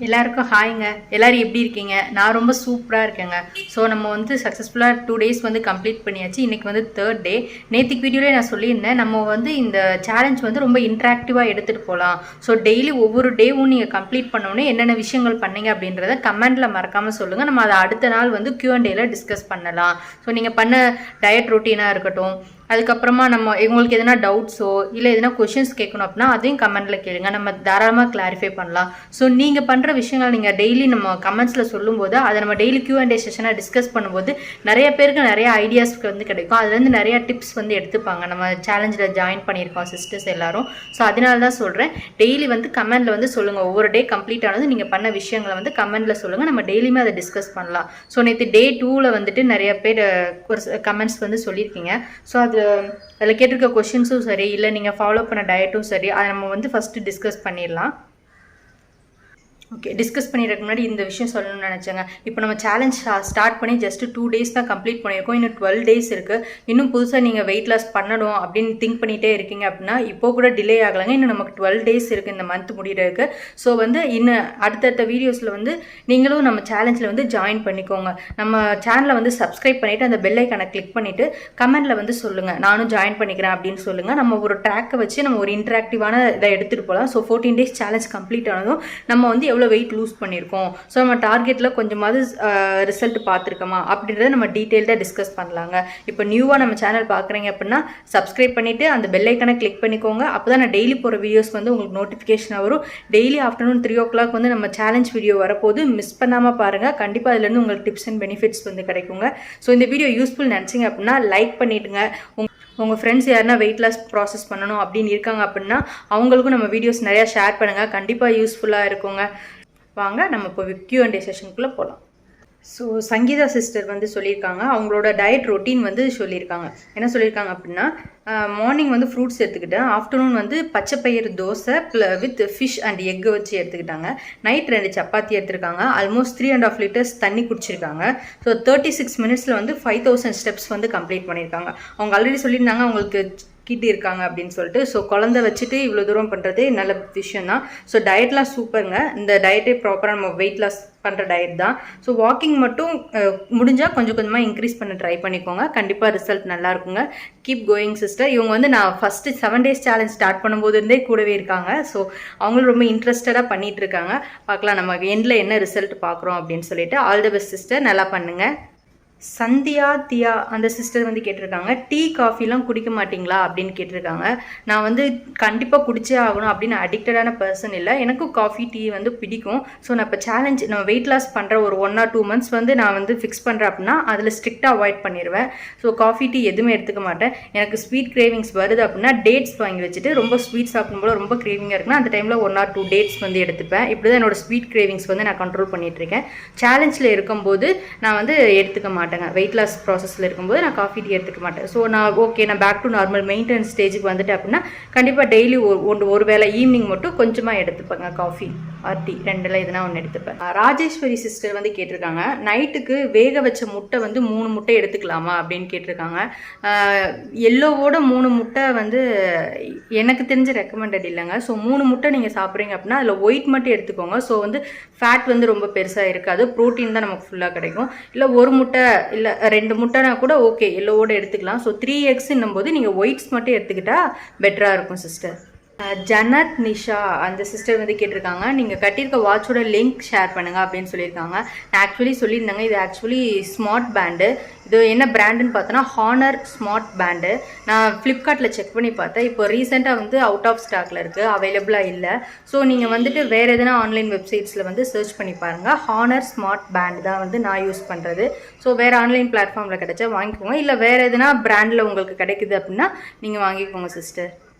எல்லாருக்கும் ஹாய்ங்க. எல்லாரும் எப்படி இருக்கீங்க? நான் ரொம்ப சூப்பராக இருக்கேங்க. ஸோ நம்ம வந்து சக்ஸஸ்ஃபுல்லாக 2 டேஸ் வந்து கம்ப்ளீட் பண்ணியாச்சு. இன்றைக்கி வந்து 3rd டே. நேற்றுக்கு வீடியோலேயே நான் சொல்லியிருந்தேன், நம்ம வந்து இந்த சேலஞ்ச் வந்து ரொம்ப இன்ட்ராக்டிவாக எடுத்துகிட்டு போகலாம். ஸோ டெய்லி ஒவ்வொரு டேவும் நீங்கள் கம்ப்ளீட் பண்ணோன்னே என்னென்ன விஷயங்கள் பண்ணீங்க அப்படின்றத கமெண்ட்டில் மறக்காமல் சொல்லுங்கள். நம்ம அதை அடுத்த நாள் வந்து Q&Aல டிஸ்கஸ் பண்ணலாம். ஸோ நீங்கள் பண்ண டயட் ரொட்டீனாக இருக்கட்டும், அதுக்கப்புறமா நம்ம உங்களுக்கு எதனா டவுட்ஸோ இல்லை எதனா கொஷின்ஸ் கேட்கணும் அப்படின்னா அதையும் கமெண்ட்டில் கேளுங்க. நம்ம தாராளமாக கிளாரிஃபை பண்ணலாம். ஸோ நீங்கள் பண்ணுற விஷயங்கள் நீங்கள் டெய்லி நம்ம கமெண்ட்ஸில் சொல்லும்போது அதை நம்ம டெய்லி Q&A செஷனாக டிஸ்கஸ் பண்ணும்போது நிறைய பேருக்கு நிறைய ஐடியாஸ்க்கு வந்து கிடைக்கும். அதுலேருந்து நிறைய டிப்ஸ் வந்து எடுத்துப்பாங்க. நம்ம சேலஞ்சில் ஜாயின் பண்ணியிருக்கோம் சிஸ்டர்ஸ் எல்லாரும். ஸோ அதனால தான் சொல்கிறேன், டெய்லி வந்து கமெண்ட்டில் வந்து சொல்லுங்கள். ஒவ்வொரு டே கம்ப்ளீட் ஆனது நீங்கள் பண்ண விஷயங்களை வந்து கமெண்ட்டில் சொல்லுங்கள். நம்ம டெய்லியுமே அதை டிஸ்கஸ் பண்ணலாம். ஸோ நேற்று டே 2ல் வந்துட்டு நிறைய பேர் ஒரு கமெண்ட்ஸ் வந்து சொல்லியிருக்கீங்க. ஸோ அதில் கேட்டிருக்க கொஷின்ஸும் சரி, இல்லை நீங்கள் ஃபாலோ பண்ண டயட்டும் சரி, அதை நம்ம வந்து ஃபஸ்ட்டு டிஸ்கஸ் பண்ணிடலாம். ஓகே, டிஸ்கஸ் பண்ணிடுறதுக்கு முன்னாடி இந்த விஷயம் சொல்லணும்னு நினச்சேங்க. இப்போ நம்ம சேலஞ்ச் ஸ்டார்ட் பண்ணி ஜஸ்ட் 2 டேஸ் தான் கம்ப்ளீட் பண்ணியிருக்கோம். இன்னும் 12 டேஸ் இருக்குது. இன்னும் புதுசாக நீங்கள் வெயிட் லாஸ் பண்ணணும் அப்படின்னு திங்க் பண்ணிகிட்டே இருக்கீங்க அப்படின்னா இப்போ கூட டிலே ஆகலைங்க. இன்னும் நமக்கு 12 டேஸ் இருக்குது இந்த மந்த் முடிகிறதுக்கு. ஸோ வந்து இன்னும் அடுத்தடுத்த வீடியோஸில் வந்து நீங்களும் நம்ம சேலஞ்சில் வந்து ஜாயின் பண்ணிக்கோங்க. நம்ம சேனலை வந்து சப்ஸ்கிரைப் பண்ணிவிட்டு அந்த பெல் ஐக்கானை கிளிக் பண்ணிவிட்டு கமெண்ட்டில் வந்து சொல்லுங்கள், நானும் ஜாயின் பண்ணிக்கிறேன் அப்படின்னு சொல்லுங்கள். நம்ம ஒரு ட்ராக்கை வச்சு நம்ம ஒரு இன்ட்ராக்டிவான இதை எடுத்துகிட்டு போகலாம். ஸோ 14 டேஸ் சேலஞ்ச் கம்ப்ளீட் ஆனதும் நம்ம வந்து எவ்வளோ வெயிட் லூஸ் பண்ணியிருக்கோம், ஸோ நம்ம டார்கெட்டில் கொஞ்சமாவது ரிசல்ட் பார்த்துருக்கோமா அப்படின்றத நம்ம டீட்டெயில்டாக டிஸ்கஸ் பண்ணலாங்க. இப்போ நியூவாக நம்ம சேனல் பார்க்குறீங்க அப்படின்னா சப்ஸ்கிரைப் பண்ணிவிட்டு அந்த பெல் ஐக்கனை கிளிக் பண்ணிக்கோங்க. அப்போ தான் நான் டெய்லி போகிற வீடியோஸ் வந்து உங்களுக்கு நோட்டிஃபிகேஷன் வரும். டெய்லி ஆஃப்டர்நூன் 3 o'clock வந்து நம்ம சேலஞ்ச் வீடியோ வரப்போது மிஸ் பண்ணாமல் பாருங்கள். கண்டிப்பாக அதுலேருந்து உங்களுக்கு டிப்ஸ் அண்ட் பெனிஃபிட்ஸ் வந்து கிடைக்குங்க. ஸோ இந்த வீடியோ யூஸ்ஃபுல் நினச்சிங்க அப்படின்னா லைக் பண்ணிவிடுங்க. உங்கள் ஃப்ரெண்ட்ஸ் யாருன்னா வெயிட் லாஸ் ப்ராசஸ் பண்ணணும் அப்படின்னு இருக்காங்க அப்படின்னா அவங்களுக்கும் நம்ம வீடியோஸ் நிறையா ஷேர் பண்ணுங்கள். கண்டிப்பாக யூஸ்ஃபுல்லாக இருக்குங்க. வாங்க நம்ம இப்போ Q&A செஷனுக்குள்ளே போகலாம். ஸோ சங்கீதா சிஸ்டர் வந்து சொல்லியிருக்காங்க, அவங்களோட டயட் ரொட்டீன் வந்து சொல்லியிருக்காங்க. என்ன சொல்லியிருக்காங்க அப்படின்னா, மார்னிங் வந்து ஃப்ரூட்ஸ் எடுத்துக்கிட்டேன், ஆஃப்டர்நூன் வந்து பச்சைப்பயிறு dosa with fish and egg வச்சு எடுத்துக்கிட்டாங்க, நைட் 2 சப்பாத்தி எடுத்துருக்காங்க, ஆல்மோஸ்ட் 3.5 liters தண்ணி குடிச்சிருக்காங்க. ஸோ 36 minutesல வந்து 5000 steps வந்து கம்ப்ளீட் பண்ணியிருக்காங்க. அவங்க ஆல்ரெடி சொல்லியிருந்தாங்க அவங்களுக்கு கிட்டி இருக்காங்க அப்படின்னு சொல்லிட்டு. ஸோ குழந்தை வச்சுட்டு இவ்வளோ தூரம் பண்ணுறது நல்ல விஷயம் தான். ஸோ டயட்லாம் சூப்பருங்க. இந்த டயட்டே ப்ராப்பராக நம்ம வெயிட் லாஸ் பண்ணுற டயட் தான். ஸோ வாக்கிங் மட்டும் முடிஞ்சால் கொஞ்சம் கொஞ்சமாக இன்க்ரீஸ் பண்ண ட்ரை பண்ணிக்கோங்க. கண்டிப்பாக ரிசல்ட் நல்லா இருக்குங்க. Keep going sister. இவங்க வந்து நான் ஃபஸ்ட்டு 7 days சேலஞ்ச் ஸ்டார்ட் பண்ணும்போது இருந்தே கூடவே இருக்காங்க. ஸோ அவங்களும் ரொம்ப இன்ட்ரெஸ்டடாக பண்ணிகிட்டு இருக்காங்க. பார்க்கலாம் நம்ம எண்டில் என்ன ரிசல்ட் பார்க்குறோம் அப்படின்னு சொல்லிட்டு. ஆல் தி பெஸ்ட் சிஸ்டர், நல்லா பண்ணுங்கள். சந்தியா தியா அந்த சிஸ்டர் வந்து கேட்டிருக்காங்க, டீ காஃபிலாம் குடிக்க மாட்டிங்களா அப்படின்னு கேட்டிருக்காங்க. நான் வந்து கண்டிப்பாக குடிச்சே ஆகணும் அப்படின்னு அடிக்டடான பர்சன் இல்லை. எனக்கும் காஃபி டீ வந்து பிடிக்கும். ஸோ நான் இப்போ சேலஞ்ச் நம்ம வெயிட் லாஸ் பண்ணுற ஒரு 1 or 2 months வந்து நான் வந்து ஃபிக்ஸ் பண்ணுறேன் அப்படின்னா அதில் ஸ்ட்ரிக்டாக அவாய்ட் பண்ணிடுவேன். ஸோ காஃபி டீ எதுவுமே எடுத்துக்க மாட்டேன். எனக்கு ஸ்வீட் கிரேவிங்ஸ் வருது அப்படின்னா டேட்ஸ் வாங்கி வச்சுட்டு ரொம்ப ஸ்வீட் சாப்பிடும்போது ரொம்ப கிரேவிங்காக இருக்குன்னா அந்த டைமில் 1 or 2 dates வந்து எடுத்துப்பேன். இப்படி தான் என்னோடய ஸ்வீட் கிரேவிங்ஸ் வந்து நான் கண்ட்ரோல் பண்ணிகிட்ருக்கேன். சேலஞ்சில் இருக்கும்போது நான் வந்து எடுத்துக்க மாட்டேன். வெயிட் லாஸ் ப்ராசஸில் இருக்கும்போது நான் காஃபி டீ எடுத்துக்க மாட்டேன். ஸோ நான் பேக் டு நார்மல் மெயின்டெனன்ஸ் ஸ்டேஜுக்கு வந்துட்டேன் அப்படின்னா கண்டிப்பாக டெய்லி ஒரு வேளை ஈவினிங் மட்டும் கொஞ்சமாக எடுத்துப்பேங்க. காஃபி ஆர் டீ 2ல் எதுனா ஒன்று எடுத்துப்பேன். ராஜேஸ்வரி சிஸ்டர் வந்து கேட்டிருக்காங்க, நைட்டுக்கு வேக வச்ச முட்டை வந்து 3 முட்டை எடுத்துக்கலாமா அப்படின்னு கேட்டிருக்காங்க. எல்லோவோட 3 முட்டை வந்து எனக்கு தெரிஞ்ச ரெக்கமெண்டட் இல்லைங்க. ஸோ 3 முட்டை நீங்கள் சாப்பிட்றீங்க அப்படின்னா அதில் ஒயிட் மட்டும் எடுத்துக்கோங்க. ஸோ வந்து ஃபேட் வந்து ரொம்ப பெருசாக இருக்காது, ப்ரோட்டீன் தான் நமக்கு ஃபுல்லாக கிடைக்கும். இல்லை 1 முட்டை இல்லை 2 முட்டைனா கூட ஓகே, எல்லோவோட எடுத்துக்கலாம். ஸோ 3 eggs போது நீங்கள் ஒயிட்ஸ் மட்டும் எடுத்துக்கிட்டால் பெட்டராக இருக்கும் சிஸ்டர். ஜனத் நிஷா அந்த சிஸ்டர் வந்து கேட்டிருக்காங்க, நீங்கள் கட்டியிருக்க வாட்சோட லிங்க் ஷேர் பண்ணுங்கள் அப்படின்னு சொல்லியிருக்காங்க. நான் ஆக்சுவலி சொல்லியிருந்தாங்க, இது ஆக்சுவலி ஸ்மார்ட் பேண்டு. இது என்ன பிராண்டுன்னு பார்த்தோன்னா ஹானர் ஸ்மார்ட் பேண்டு. நான் ஃப்ளிப்கார்ட்டில் செக் பண்ணி பார்த்தேன். இப்போ ரீசெண்டாக வந்து அவுட் ஆஃப் ஸ்டாக்கில் இருக்குது, அவைலபிளாக இல்லை. ஸோ நீங்கள் வந்துட்டு வேறு எதனா ஆன்லைன் வெப்சைட்ஸில் வந்து சர்ச் பண்ணி பாருங்கள். ஹானர் ஸ்மார்ட் பேண்ட் தான் வந்து நான் யூஸ் பண்ணுறது. ஸோ வேறு ஆன்லைன் பிளாட்ஃபார்மில் கிடைச்சா வாங்கிக்கோங்க. இல்லை வேறு எதனா பிராண்டில் உங்களுக்கு கிடைக்குது அப்படின்னா நீங்கள் வாங்கிக்கோங்க சிஸ்டர்.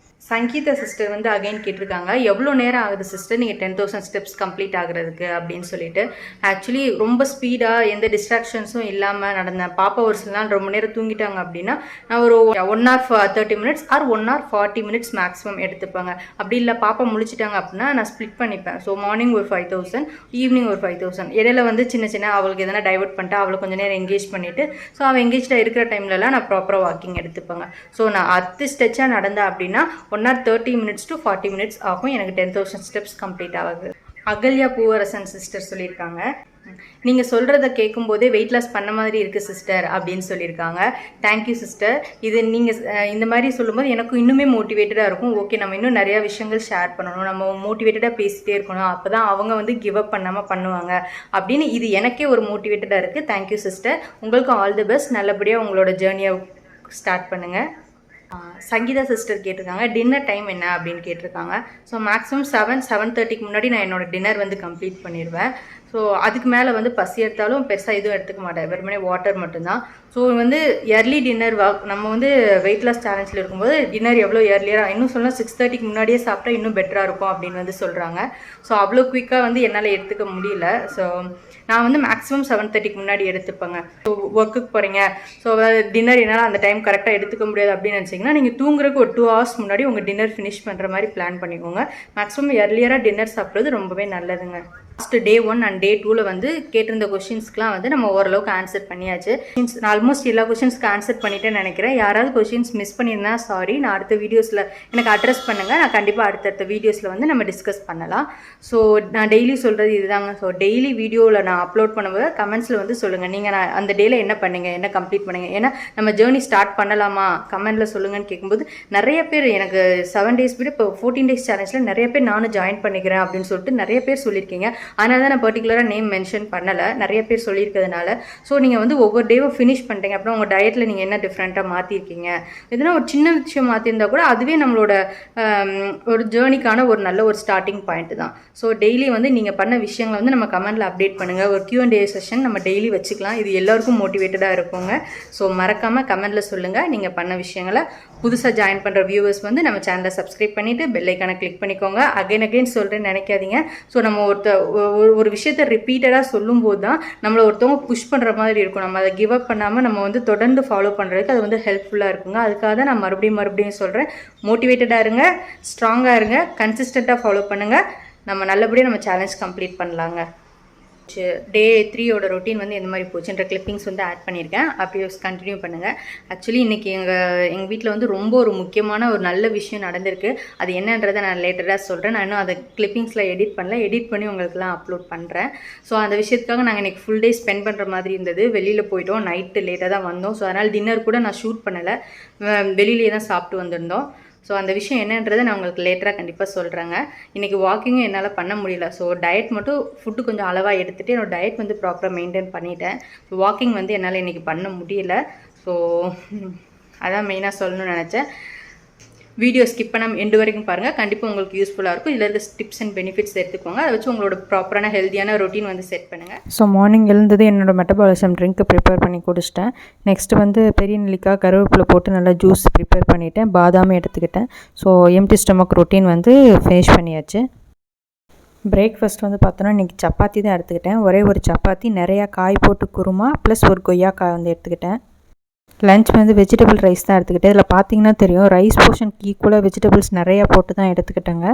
சங்கீதா சிஸ்டர் வந்து அகைன் கேட்டிருக்காங்க, எவ்வளோ நேரம் ஆகுது சிஸ்டர் நீங்கள் 10,000 steps கம்ப்ளீட் ஆகுறதுக்கு அப்படின்னு சொல்லிட்டு. ஆக்சுவலி ரொம்ப ஸ்பீடாக எந்த டிஸ்ட்ராக்ஷன்ஸும் இல்லாமல் நடந்தேன். பாப்பா ஒரு சில நாள் ரொம்ப நேரம் தூங்கிட்டாங்க அப்படின்னா நான் ஒரு 1 hour 30 minutes or 1 hour 40 minutes maximum எடுத்துப்பாங்க. அப்படி இல்லை பாப்பா முழிச்சிட்டாங்க அப்படின்னா நான் ஸ்ப்ளிட் பண்ணிப்பேன். ஸோ மார்னிங் ஒரு 5,000, ஈவினிங் ஒரு 5,000. இடையில வந்து சின்ன அவளுக்கு எதனா டைவர்ட் பண்ணிட்டு அவளை கொஞ்சம் நேரம் எங்கேஜ் பண்ணிவிட்டு ஸோ அவள் எங்கேஜாக இருக்கிற டைம்லலாம் நான் ப்ராப்பராக வாக்கிங் எடுத்துப்பேங்க. ஸோ நான் 10 ஸ்டெச்சாக நடந்தேன் அப்படின்னா 1 hour 30 minutes to 40 minutes ஆகும் எனக்கு 10,000 steps கம்ப்ளீட் ஆகுது. அகல்யா பூவரசன் சிஸ்டர் சொல்லியிருக்காங்க, நீங்கள் சொல்கிறத கேட்கும்போதே வெயிட் லாஸ் பண்ண மாதிரி இருக்குது சிஸ்டர் அப்படின்னு சொல்லியிருக்காங்க. Thank you sister. இது நீங்கள் இந்த மாதிரி சொல்லும்போது எனக்கு இன்னுமே மோட்டிவேட்டடாக இருக்கும். ஓகே, நம்ம இன்னும் நிறையா விஷயங்கள் ஷேர் பண்ணணும், நம்ம மோட்டிவேட்டடாக பேசிகிட்டே இருக்கணும், அப்போ தான் அவங்க வந்து கிவ் அப் பண்ணாமல் பண்ணுவாங்க அப்படின்னு இது எனக்கே ஒரு மோட்டிவேட்டடாக இருக்குது. Thank you sister. உங்களுக்கு ஆல் தி பெஸ்ட். நல்லபடியாக உங்களோட ஜேர்னியை ஸ்டார்ட் பண்ணுங்கள். சங்கீதா சிஸ்டர் கேட்டிருக்காங்க, டின்னர் டைம் என்ன அப்படின்னு கேட்டிருக்காங்க. ஸோ மேக்ஸிமம் 7-7:30க்கு முன்னாடி நான் என்னோடய டின்னர் வந்து கம்ப்ளீட் பண்ணிடுவேன். ஸோ அதுக்கு மேலே வந்து பசி எடுத்தாலும் பெருசாக எதுவும் எடுத்துக்க மாட்டேன், வெறுமனே வாட்டர் மட்டும்தான். ஸோ வந்து இயர்லி டின்னர் நம்ம வந்து வெயிட் லாஸ் சேலஞ்சில் இருக்கும்போது டின்னர் எவ்வளோ இயர்லியராக, இன்னும் சொன்னால் 6:30க்கு முன்னாடியே சாப்பிட்டா இன்னும் பெட்டராக இருக்கும் அப்படின்னு வந்து சொல்கிறாங்க. ஸோ அவ்வளோ குயிக்காக வந்து என்னால் எடுத்துக்க முடியல. ஸோ நான் வந்து மேக்ஸிமம் 7:30க்கு முன்னாடி எடுத்துப்பேங்க. ஸோ ஒர்க்குக்கு போகிறீங்க, ஸோ டின்னர் என்னால் அந்த டைம் கரெக்டாக எடுத்துக்க முடியாது அப்படின்னு நினச்சிங்கன்னா நீங்கள் தூங்குறதுக்கு ஒரு 2 hours முன்னாடி உங்கள் டின்னர் ஃபினிஷ் பண்ணுற மாதிரி பிளான் பண்ணிக்கோங்க. மேக்ஸிமம் இயர்லியராக டின்னர் சாப்பிட்றது ரொம்பவே நல்லதுங்க. லாஸ்ட் டே 1 அண்ட் டே 2ல் வந்து கேட்டிருந்த கொஷின்ஸ்க்குலாம் வந்து நம்ம ஓரளவுக்கு ஆன்சர் பண்ணியாச்சு. நான் ஆல்மோஸ்ட் எல்லா கொஷின்ஸ்க்கு ஆன்சர் பண்ணிட்டேன்னு நினைக்கிறேன். யாராவது கொஷின்ஸ் மிஸ் பண்ணியிருந்தா சாரி, நான் அடுத்த வீடியோஸில் எனக்கு அட்ரஸ் பண்ணுங்கள், நான் கண்டிப்பாக அடுத்தடுத்த வீடியோஸில் வந்து நம்ம டிஸ்கஸ் பண்ணலாம். ஸோ நான் டெய்லி சொல்கிறது இதுதாங்க. ஸோ டெய்லி வீடியோவில் நான் அப்லோட் பண்ணும்போது கமெண்ட்ஸில் வந்து சொல்லுங்கள், நீங்கள் நான் அந்த டேயில் என்ன பண்ணீங்க, என்ன கம்ப்ளீட் பண்ணுங்க, ஏன்னா நம்ம ஜேர்னி ஸ்டார்ட் பண்ணலாமா கமெண்ட்டில் சொல்லுங்கன்னு கேட்கும்போது நிறைய பேர் எனக்கு 7 days விட இப்போ 14 days சேலஞ்சில் நிறைய பேர் நானும் ஜாயின் பண்ணிக்கிறேன் அப்படின்னு சொல்லிட்டு நிறைய பேர் சொல்லியிருக்கீங்க. அதனால தான் நான் பர்டிகுலராக நேம் மென்ஷன் பண்ணலை, நிறைய பேர் சொல்லியிருக்கிறதுனால. ஸோ நீங்கள் வந்து ஒவ்வொரு டேவும் ஃபினிஷ் பண்ணிட்டீங்க, அப்புறம் உங்கள் டயட்டில் நீங்கள் என்ன டிஃப்ரெண்ட்டாக மாற்றிருக்கீங்க, எதுனா ஒரு சின்ன விஷயம் மாற்றிருந்தா கூட அதுவே நம்மளோட ஒரு ஜேர்னிக்கான ஒரு நல்ல ஒரு ஸ்டார்டிங் பாயிண்ட் தான். ஸோ டெய்லி வந்து நீங்கள் பண்ண விஷயங்களை வந்து நம்ம கமெண்ட்டில் அப்டேட் பண்ணுங்கள். ஒரு Q&A செஷன் நம்ம டெய்லி வச்சுக்கலாம், இது எல்லாருக்கும் மோட்டிவேட்டடாக இருக்குங்க. ஸோ மறக்காமல் கமெண்ட்டில் சொல்லுங்கள் நீங்கள் பண்ண விஷயங்களை. புதுசாக ஜாயின் பண்ணுற வியூவர்ஸ் வந்து நம்ம சேனலை சப்ஸ்கிரைப் பண்ணிவிட்டு பெல் ஐக்கானை கிளிக் பண்ணிக்கோங்க. அகைன் சொல்கிறேன்னு நினைக்காதீங்க. ஸோ நம்ம ஒரு விஷயத்தை ரிப்பீட்டடாக சொல்லும்போது தான் நம்மளை ஒருத்தவங்க புஷ் பண்ணுற மாதிரி இருக்கும். நம்ம அதை கிவ் அப் பண்ணாமல் நம்ம வந்து தொடர்ந்து ஃபாலோ பண்ணுறதுக்கு அது வந்து ஹெல்ப்ஃபுல்லாக இருக்குங்க. அதுக்காக தான் நான் மறுபடியும் சொல்கிறேன், மோட்டிவேட்டடாக இருங்க, ஸ்ட்ராங்காக இருங்க, கன்சிஸ்டண்ட்டாக ஃபாலோ பண்ணுங்கள். நம்ம நல்லபடியாக நம்ம சேலஞ்ச் கம்ப்ளீட் பண்ணலாங்க. டே 3யோட ரொட்டீன் வந்து எந்த மாதிரி போச்சுன்ற கிளிப்பிங்ஸ் வந்து ஆட் பண்ணியிருக்கேன், அப்படியே கண்டினியூ பண்ணுங்கள். ஆக்சுவலி இன்றைக்கி எங்கள் வீட்டில் வந்து ரொம்ப ஒரு முக்கியமான ஒரு நல்ல விஷயம் நடந்திருக்கு. அது என்னன்றதை நான் லேட்டராக சொல்கிறேன். நான் இன்னும் அதை கிளிப்பிங்ஸில் எடிட் பண்ணி உங்களுக்குலாம் அப்லோட் பண்ணுறேன். ஸோ அந்த விஷயத்துக்காக நாங்கள் இன்றைக்கி ஃபுல் டே ஸ்பெண்ட் பண்ணுற மாதிரி இருந்தது. வெளியில் போயிட்டோம், நைட்டு லேட்டாக தான் வந்தோம். ஸோ அதனால் டின்னர் கூட நான் ஷூட் பண்ணலை, வெளியிலே தான் சாப்பிட்டு வந்திருந்தோம். ஸோ அந்த விஷயம் என்னன்றதை நான் உங்களுக்கு லேட்டராக கண்டிப்பாக சொல்கிறேங்க. இன்றைக்கி வாக்கிங்கும் என்னால் பண்ண முடியல. ஸோ டயட் மட்டும் ஃபுட்டு கொஞ்சம் அளவாக எடுத்துகிட்டு என்னோடய டயட் வந்து ப்ராப்பராக மெயின்டைன் பண்ணிட்டேன். வாக்கிங் வந்து என்னால் இன்றைக்கி பண்ண முடியல. ஸோ அதான் மெயினாக சொல்லணும்னு நினச்சேன். வீடியோ ஸ்கிப் பண்ணாமல் எண்டு வரைக்கும் பாருங்கள், கண்டிப்பாக உங்களுக்கு யூஸ்ஃபுல்லாக இருக்கும். இதில் இருக்க டிப்ஸ் அண்ட் பெனிஃபிட்ஸ் எடுத்துக்கோங்க, அதை வச்சு உங்களோட ப்ராப்பரான ஹெல்த்தியான ரொட்டீன் வந்து செட் பண்ணுங்கள். ஸோ மார்னிங் எழுந்தது என்னோட மெட்டபாலிசம் ட்ரிங்க்கு ப்ரிப்பேர் பண்ணி குடிச்சிட்டேன். நெக்ஸ்ட்டு வந்து பெரிய நெல்லிக்காய் கருவேப்பிலை போட்டு நல்லா ஜூஸ் ப்ரிப்பேர் பண்ணிவிட்டேன், பாதாம் எடுத்துக்கிட்டேன். ஸோ எம்டி ஸ்டொமக் ரொட்டீன் வந்து ஃபினிஷ் பண்ணியாச்சு. பிரேக்ஃபாஸ்ட் வந்து பார்த்தோன்னா இன்றைக்கி சப்பாத்தி தான் எடுத்துக்கிட்டேன். ஒரே ஒரு சப்பாத்தி, நிறையா காய் போட்டு குருமா ப்ளஸ் ஒரு கொய்யாக்காய் வந்து எடுத்துக்கிட்டேன். லஞ்ச் வந்து வெஜிடபிள் ரைஸ் தான் எடுத்துக்கிட்டேன். இதில் பார்த்தீங்கன்னா தெரியும், ரைஸ் போர்ஷனுக்கு ஈக்குவலாக வெஜிடபிள்ஸ் நிறையா போட்டு தான் எடுத்துக்கிட்டேங்க.